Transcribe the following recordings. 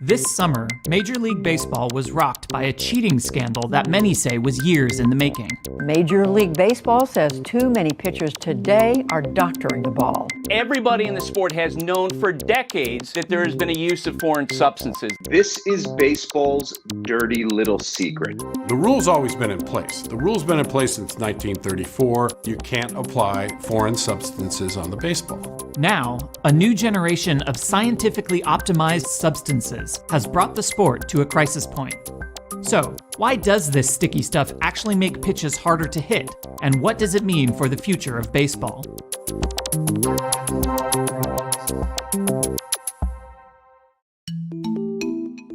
This summer, Major League Baseball was rocked by a cheating scandal that many say was years in the making. Major League Baseball says too many pitchers today are doctoring the ball. Everybody in the sport has known for decades that there has been a use of foreign substances. This is baseball's dirty little secret. The rule's always been in place. The rule's been in place since 1934. You can't apply foreign substances on the baseball. Now, a new generation of scientifically optimized substances has brought the sport to a crisis point. So, why does this sticky stuff actually make pitches harder to hit? And what does it mean for the future of baseball?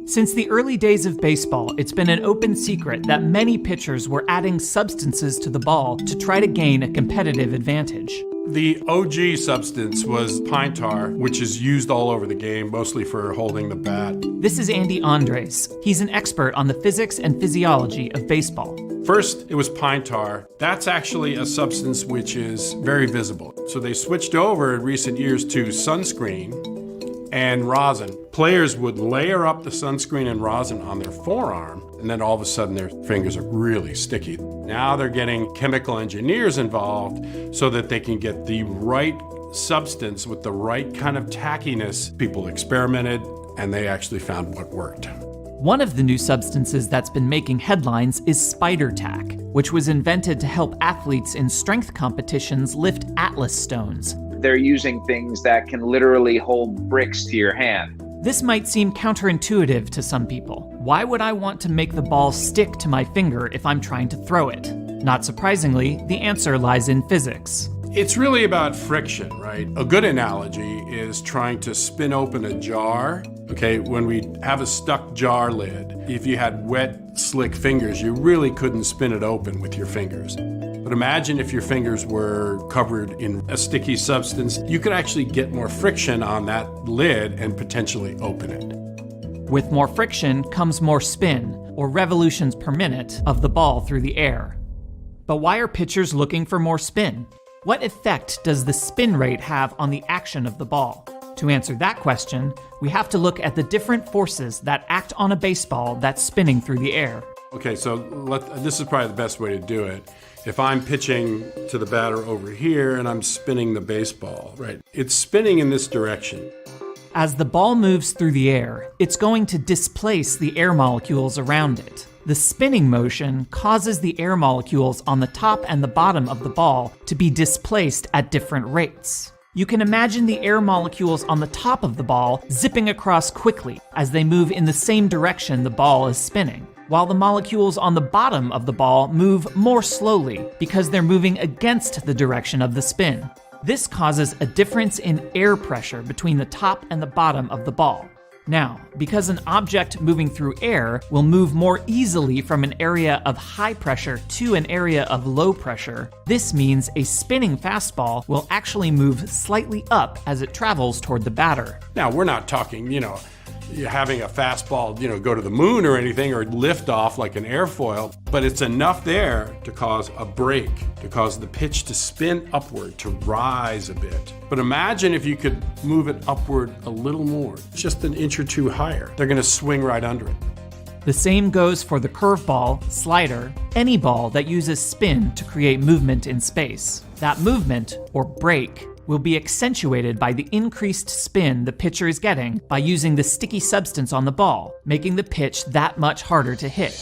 Since the early days of baseball, it's been an open secret that many pitchers were adding substances to the ball to try to gain a competitive advantage. The OG substance was pine tar, which is used all over the game, mostly for holding the bat. This is Andy Andres. He's an expert on the physics and physiology of baseball. First, it was pine tar. That's actually a substance which is very visible. So they switched over in recent years to sunscreen and rosin. Players would layer up the sunscreen and rosin on their forearm, and then all of a sudden their fingers are really sticky. Now they're getting chemical engineers involved so that they can get the right substance with the right kind of tackiness. People experimented, and they actually found what worked. One of the new substances that's been making headlines is spider tack, which was invented to help athletes in strength competitions lift Atlas stones. They're using things that can literally hold bricks to your hand. This might seem counterintuitive to some people. Why would I want to make the ball stick to my finger if I'm trying to throw it? Not surprisingly, the answer lies in physics. It's really about friction, right? A good analogy is trying to spin open a jar. Okay, when we have a stuck jar lid, if you had wet, slick fingers, you really couldn't spin it open with your fingers. But imagine if your fingers were covered in a sticky substance, you could actually get more friction on that lid and potentially open it. With more friction comes more spin, or revolutions per minute, of the ball through the air. But why are pitchers looking for more spin? What effect does the spin rate have on the action of the ball? To answer that question, we have to look at the different forces that act on a baseball that's spinning through the air. Okay, so this is probably the best way to do it. If I'm pitching to the batter over here and I'm spinning the baseball, right? It's spinning in this direction. As the ball moves through the air, it's going to displace the air molecules around it. The spinning motion causes the air molecules on the top and the bottom of the ball to be displaced at different rates. You can imagine the air molecules on the top of the ball zipping across quickly as they move in the same direction the ball is spinning, while the molecules on the bottom of the ball move more slowly because they're moving against the direction of the spin. This causes a difference in air pressure between the top and the bottom of the ball. Now, because an object moving through air will move more easily from an area of high pressure to an area of low pressure, this means a spinning fastball will actually move slightly up as it travels toward the batter. Now, we're not talking, having a fastball, go to the moon or anything, or lift off like an airfoil, but it's enough there to cause a break, to cause the pitch to spin upward, to rise a bit. But imagine if you could move it upward a little more, just an inch or two higher. They're gonna swing right under it. The same goes for the curveball, slider, any ball that uses spin to create movement in space. That movement, or break, will be accentuated by the increased spin the pitcher is getting by using the sticky substance on the ball, making the pitch that much harder to hit.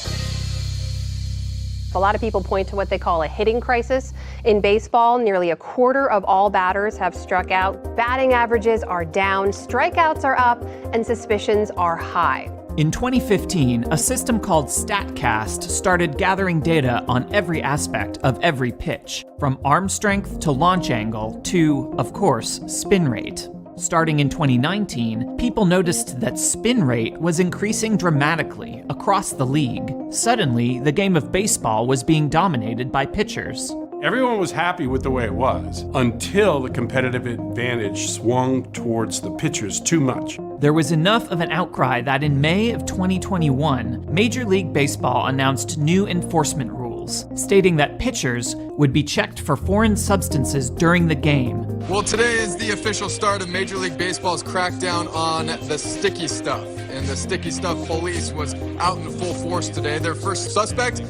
A lot of people point to what they call a hitting crisis. In baseball, nearly a quarter of all batters have struck out. Batting averages are down, strikeouts are up, and suspicions are high. In 2015, a system called StatCast started gathering data on every aspect of every pitch, from arm strength to launch angle to, of course, spin rate. Starting in 2019, people noticed that spin rate was increasing dramatically across the league. Suddenly, the game of baseball was being dominated by pitchers. Everyone was happy with the way it was until the competitive advantage swung towards the pitchers too much. There was enough of an outcry that in May of 2021, Major League Baseball announced new enforcement rules, stating that pitchers would be checked for foreign substances during the game. Well, today is the official start of Major League Baseball's crackdown on the sticky stuff. and the sticky stuff police was out in full force today. Their first suspect,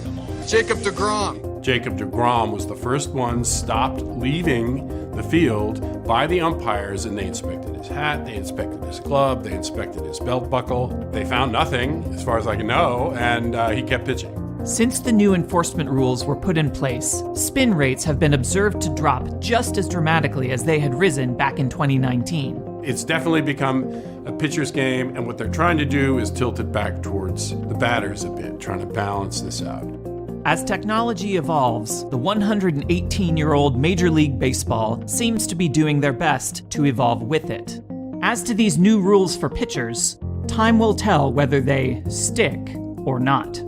Jacob deGrom. Jacob deGrom was the first one stopped leaving the field by the umpires, and they inspected his hat, they inspected his glove, they inspected his belt buckle. They found nothing, as far as I can know, and he kept pitching. Since the new enforcement rules were put in place, spin rates have been observed to drop just as dramatically as they had risen back in 2019. It's definitely become a pitcher's game, and what they're trying to do is tilt it back towards the batters a bit, trying to balance this out. As technology evolves, the 118-year-old Major League Baseball seems to be doing their best to evolve with it. As to these new rules for pitchers, time will tell whether they stick or not.